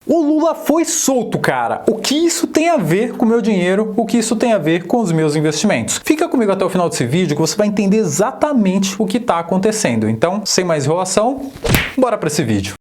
O Lula foi solto, cara. O que isso tem a ver com o meu dinheiro? O que isso tem a ver com os meus investimentos? Fica comigo até o final desse vídeo que você vai entender exatamente o que está acontecendo. Então, sem mais enrolação, bora para esse vídeo.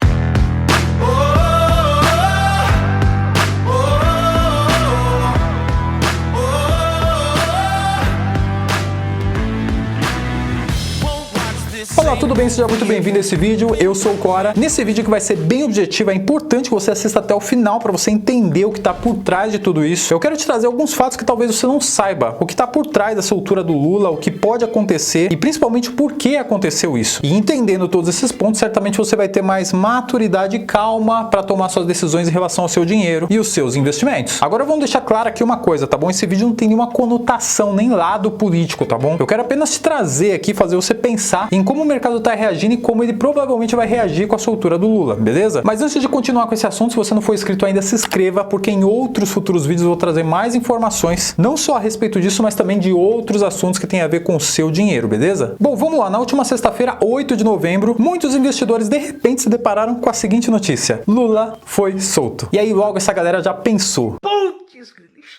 Olá, tudo bem? Seja muito bem-vindo a esse vídeo, eu sou o Cora. Nesse vídeo que vai ser bem objetivo, é importante que você assista até o final para você entender o que está por trás de tudo isso. Eu quero te trazer alguns fatos que talvez você não saiba, o que está por trás da soltura do Lula, o que pode acontecer e principalmente por que aconteceu isso. E entendendo todos esses pontos, certamente você vai ter mais maturidade e calma para tomar suas decisões em relação ao seu dinheiro e os seus investimentos. Agora vamos deixar claro aqui uma coisa, tá bom? Esse vídeo não tem nenhuma conotação nem lado político, tá bom? Eu quero apenas te trazer aqui, fazer você pensar em como o mercado está reagindo e como ele provavelmente vai reagir com a soltura do Lula, beleza? Mas antes de continuar com esse assunto, se você não for inscrito ainda, se inscreva, porque em outros futuros vídeos eu vou trazer mais informações, não só a respeito disso, mas também de outros assuntos que têm a ver com o seu dinheiro, beleza? Bom, vamos lá. Na última sexta-feira, 8 de novembro, muitos investidores de repente se depararam com a seguinte notícia: Lula foi solto. E aí logo essa galera já pensou: putz,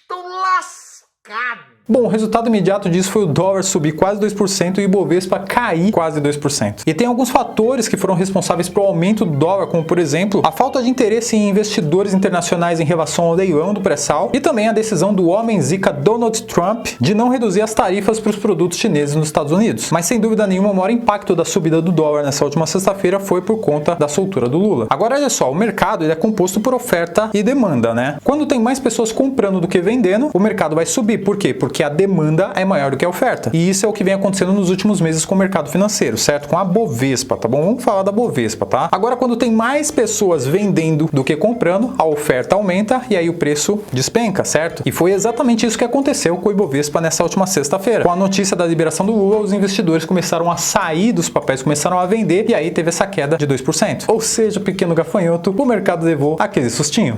estou lascado. Bom, o resultado imediato disso foi o dólar subir quase 2% e o Ibovespa cair quase 2%. E tem alguns fatores que foram responsáveis pelo aumento do dólar, como por exemplo, a falta de interesse em investidores internacionais em relação ao leilão do pré-sal e também a decisão do homem zica Donald Trump de não reduzir as tarifas para os produtos chineses nos Estados Unidos. Mas sem dúvida nenhuma, o maior impacto da subida do dólar nessa última sexta-feira foi por conta da soltura do Lula. Agora olha só, o mercado ele é composto por oferta e demanda, né? Quando tem mais pessoas comprando do que vendendo, o mercado vai subir. Por quê? Porque a demanda é maior do que a oferta. E isso é o que vem acontecendo nos últimos meses com o mercado financeiro, certo? Com a Bovespa, tá bom? Vamos falar da Bovespa, tá? Agora, quando tem mais pessoas vendendo do que comprando, a oferta aumenta e aí o preço despenca, certo? E foi exatamente isso que aconteceu com o Ibovespa nessa última sexta-feira. Com a notícia da liberação do Lula, os investidores começaram a sair dos papéis, começaram a vender e aí teve essa queda de 2%. Ou seja, pequeno gafanhoto, o mercado levou aquele sustinho.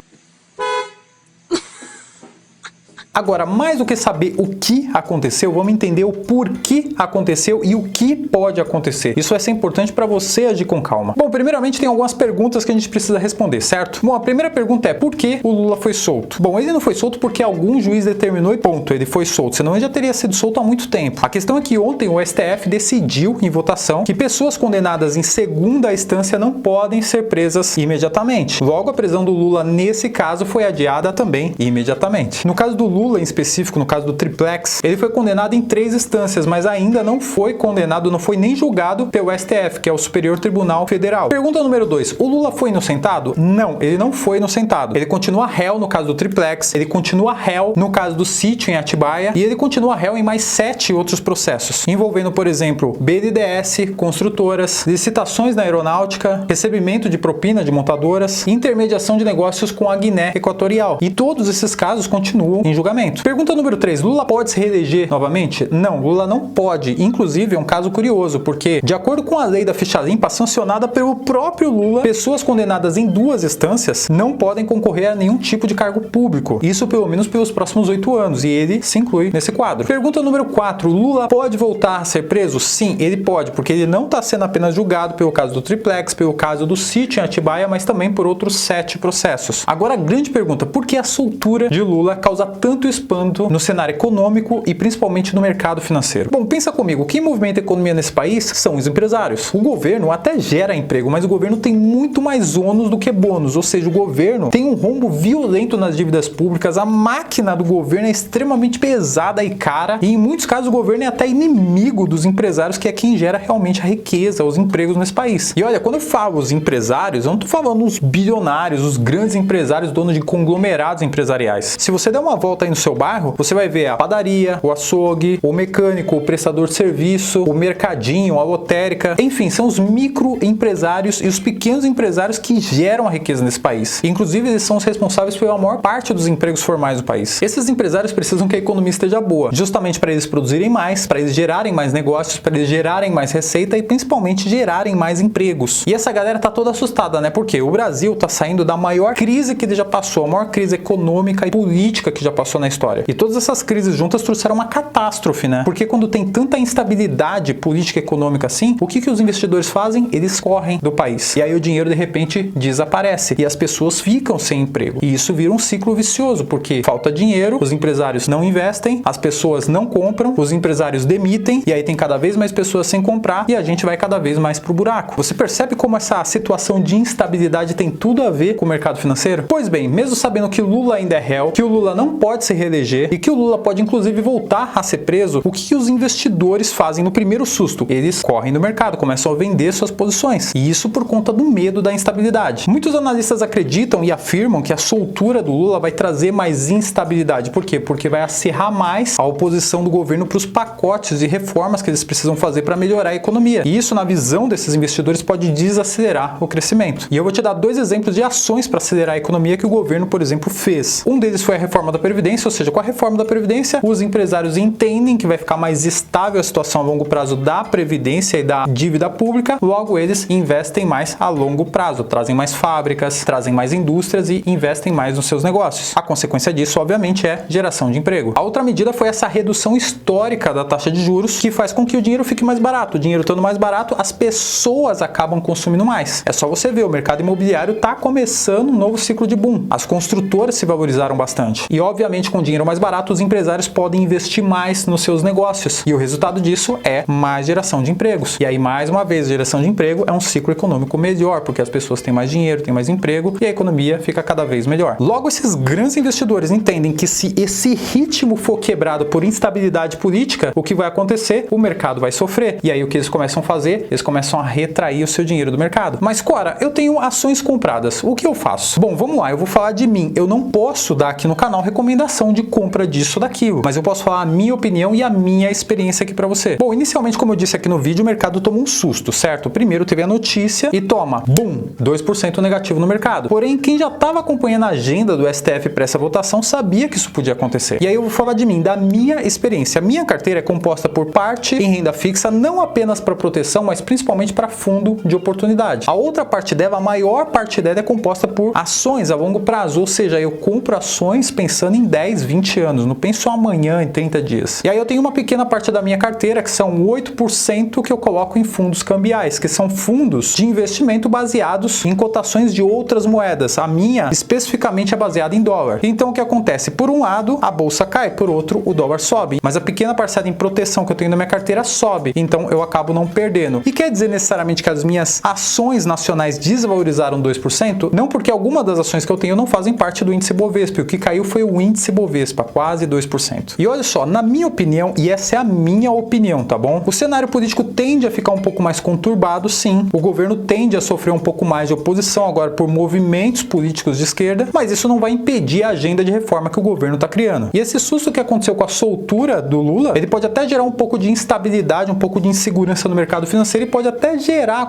Agora, mais do que saber o que aconteceu, vamos entender o porquê aconteceu e o que pode acontecer. Isso vai ser importante para você agir com calma. Bom, primeiramente tem algumas perguntas que a gente precisa responder, certo? Bom, a primeira pergunta é: por que o Lula foi solto? Bom, ele não foi solto porque algum juiz determinou e ponto, ele foi solto, senão ele já teria sido solto há muito tempo. A questão é que ontem o STF decidiu em votação que pessoas condenadas em segunda instância não podem ser presas imediatamente. Logo, a prisão do Lula nesse caso foi adiada também imediatamente. No caso do Lula em específico, no caso do Triplex, ele foi condenado em 3 instâncias, mas ainda não foi condenado, não foi nem julgado pelo STF, que é o Superior Tribunal Federal. Pergunta número 2, o Lula foi inocentado? Não, ele não foi inocentado. Ele continua réu no caso do Triplex, ele continua réu no caso do sítio em Atibaia e ele continua réu em mais 7 outros processos, envolvendo, por exemplo, BNDES, construtoras, licitações na aeronáutica, recebimento de propina de montadoras, intermediação de negócios com a Guiné Equatorial. E todos esses casos continuam em julgamento. Pergunta número 3. Lula pode se reeleger novamente? Não, Lula não pode. Inclusive, é um caso curioso, porque, de acordo com a lei da ficha limpa, sancionada pelo próprio Lula, pessoas condenadas em 2 instâncias não podem concorrer a nenhum tipo de cargo público. Isso pelo menos pelos próximos 8 anos, e ele se inclui nesse quadro. Pergunta número 4. Lula pode voltar a ser preso? Sim, ele pode, porque ele não está sendo apenas julgado pelo caso do Triplex, pelo caso do sítio em Atibaia, mas também por outros 7 processos. Agora, a grande pergunta: por que a soltura de Lula causa tanto espanto no cenário econômico e principalmente no mercado financeiro? Bom, pensa comigo, quem movimenta a economia nesse país são os empresários. O governo até gera emprego, mas o governo tem muito mais ônus do que bônus, ou seja, o governo tem um rombo violento nas dívidas públicas, a máquina do governo é extremamente pesada e cara, e em muitos casos o governo é até inimigo dos empresários, que é quem gera realmente a riqueza, os empregos nesse país. E olha, quando eu falo os empresários, eu não tô falando os bilionários, os grandes empresários, donos de conglomerados empresariais. Se você der uma volta aí no seu bairro, você vai ver a padaria, o açougue, o mecânico, o prestador de serviço, o mercadinho, a lotérica, enfim, são os microempresários e os pequenos empresários que geram a riqueza nesse país. Inclusive, eles são os responsáveis pela maior parte dos empregos formais do país. Esses empresários precisam que a economia esteja boa, justamente para eles produzirem mais, para eles gerarem mais negócios, para eles gerarem mais receita e principalmente gerarem mais empregos. E essa galera tá toda assustada, né? Porque o Brasil tá saindo da maior crise que ele já passou, a maior crise econômica e política que já passou na história. E todas essas crises juntas trouxeram uma catástrofe, né? Porque quando tem tanta instabilidade política e econômica assim, o que os investidores fazem? Eles correm do país. E aí o dinheiro de repente desaparece e as pessoas ficam sem emprego. E isso vira um ciclo vicioso, porque falta dinheiro, os empresários não investem, as pessoas não compram, os empresários demitem e aí tem cada vez mais pessoas sem comprar e a gente vai cada vez mais pro buraco. Você percebe como essa situação de instabilidade tem tudo a ver com o mercado financeiro? Pois bem, mesmo sabendo que Lula ainda é réu, que o Lula não pode se reeleger e que o Lula pode inclusive voltar a ser preso, o que os investidores fazem no primeiro susto? Eles correm no mercado, começam a vender suas posições. E isso por conta do medo da instabilidade. Muitos analistas acreditam e afirmam que a soltura do Lula vai trazer mais instabilidade. Por quê? Porque vai acirrar mais a oposição do governo para os pacotes de reformas que eles precisam fazer para melhorar a economia. E isso, na visão desses investidores, pode desacelerar o crescimento. E eu vou te dar 2 exemplos de ações para acelerar a economia que o governo, por exemplo, fez. Um deles foi a reforma da Previdência, ou seja, com a reforma da Previdência, os empresários entendem que vai ficar mais estável a situação a longo prazo da Previdência e da dívida pública, logo eles investem mais a longo prazo, trazem mais fábricas, trazem mais indústrias e investem mais nos seus negócios. A consequência disso, obviamente, é geração de emprego. A outra medida foi essa redução histórica da taxa de juros, que faz com que o dinheiro fique mais barato. O dinheiro estando mais barato, as pessoas acabam consumindo mais. É só você ver, o mercado imobiliário está começando um novo ciclo de boom. As construtoras se valorizaram bastante. E, obviamente, com dinheiro mais barato, os empresários podem investir mais nos seus negócios. E o resultado disso é mais geração de empregos. E aí, mais uma vez, geração de emprego é um ciclo econômico melhor, porque as pessoas têm mais dinheiro, têm mais emprego e a economia fica cada vez melhor. Logo, esses grandes investidores entendem que se esse ritmo for quebrado por instabilidade política, o que vai acontecer? O mercado vai sofrer. E aí, o que eles começam a fazer? Eles começam a retrair o seu dinheiro do mercado. Mas, Cora, eu tenho ações compradas. O que eu faço? Bom, vamos lá, eu vou falar de mim. Eu não posso dar aqui no canal recomendação de compra disso ou daquilo, mas eu posso falar a minha opinião e a minha experiência aqui para você. Bom, inicialmente, como eu disse aqui no vídeo, o mercado tomou um susto, certo? Primeiro teve a notícia e toma, bum, 2% negativo no mercado. Porém, quem já estava acompanhando a agenda do STF para essa votação sabia que isso podia acontecer. E aí eu vou falar de mim, da minha experiência. A minha carteira é composta por parte em renda fixa, não apenas para proteção, mas principalmente para fundo de oportunidade. A outra parte dela, a maior parte dela é composta por ações a longo prazo, ou seja, eu compro ações pensando em 10, 20 anos, não penso amanhã, em 30 dias. E aí eu tenho uma pequena parte da minha carteira, que são 8% que eu coloco em fundos cambiais, que são fundos de investimento baseados em cotações de outras moedas. A minha, especificamente, é baseada em dólar. Então, o que acontece? Por um lado, a bolsa cai, por outro, o dólar sobe. Mas a pequena parcela em proteção que eu tenho na minha carteira sobe. Então, eu acabo não perdendo. E quer dizer necessariamente que as minhas ações nacionais desvalorizaram 2%? Não, porque algumas das ações que eu tenho não fazem parte do índice Bovespa. O que caiu foi o índice Bovespa, quase 2%. E olha só, na minha opinião, e essa é a minha opinião, tá bom? O cenário político tende a ficar um pouco mais conturbado, sim. O governo tende a sofrer um pouco mais de oposição agora por movimentos políticos de esquerda, mas isso não vai impedir a agenda de reforma que o governo está criando. E esse susto que aconteceu com a soltura do Lula, ele pode até gerar um pouco de instabilidade, um pouco de insegurança no mercado financeiro e pode até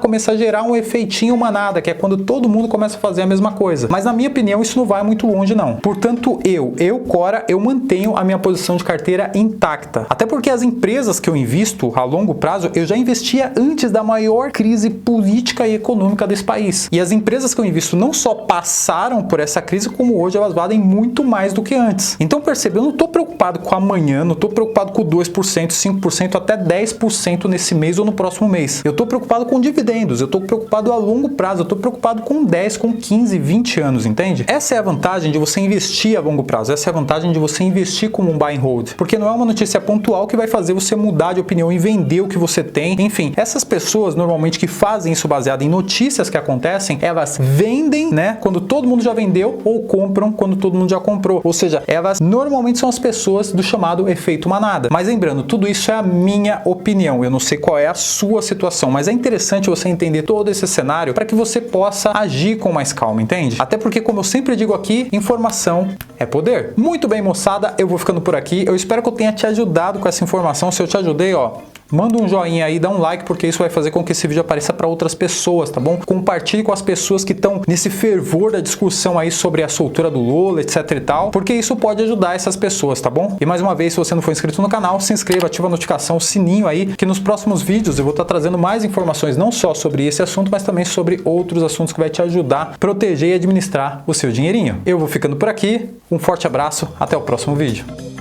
começar a gerar um efeitinho manada, que é quando todo mundo começa a fazer a mesma coisa. Mas na minha opinião, isso não vai muito longe, não. Portanto, Cora, eu mantenho a minha posição de carteira intacta. Até porque as empresas que eu invisto a longo prazo, eu já investia antes da maior crise política e econômica desse país. E as empresas que eu invisto não só passaram por essa crise, como hoje elas valem muito mais do que antes. Então, percebe, eu não estou preocupado com amanhã, não estou preocupado com 2%, 5%, até 10% nesse mês ou no próximo mês. Eu estou preocupado com dividendos, eu estou preocupado a longo prazo, eu estou preocupado com 10, com 15, 20 anos, entende? Essa é a vantagem de você investir a longo prazo, essa é a vantagem de você investir como um buy and hold, porque não é uma notícia pontual que vai fazer você mudar de opinião e vender o que você tem. Enfim, essas pessoas normalmente que fazem isso baseado em notícias que acontecem, elas vendem, né, quando todo mundo já vendeu, ou compram quando todo mundo já comprou. Ou seja, elas normalmente são as pessoas do chamado efeito manada. Mas lembrando, tudo isso é a minha opinião. Eu não sei qual é a sua situação, mas é interessante você entender todo esse cenário para que você possa agir com mais calma, entende? Até porque, como eu sempre digo aqui, informação é poder. Muito bem, moçada, eu vou ficando por aqui. Eu espero que eu tenha te ajudado com essa informação. Se eu te ajudei, ó, Manda um joinha aí, dá um like, porque isso vai fazer com que esse vídeo apareça para outras pessoas, tá bom? Compartilhe com as pessoas que estão nesse fervor da discussão aí sobre a soltura do Lula, etc e tal, porque isso pode ajudar essas pessoas, tá bom? E mais uma vez, se você não for inscrito no canal, se inscreva, ativa a notificação, o sininho aí, que nos próximos vídeos eu vou estar trazendo mais informações, não só sobre esse assunto, mas também sobre outros assuntos que vai te ajudar a proteger e administrar o seu dinheirinho. Eu vou ficando por aqui, um forte abraço, até o próximo vídeo.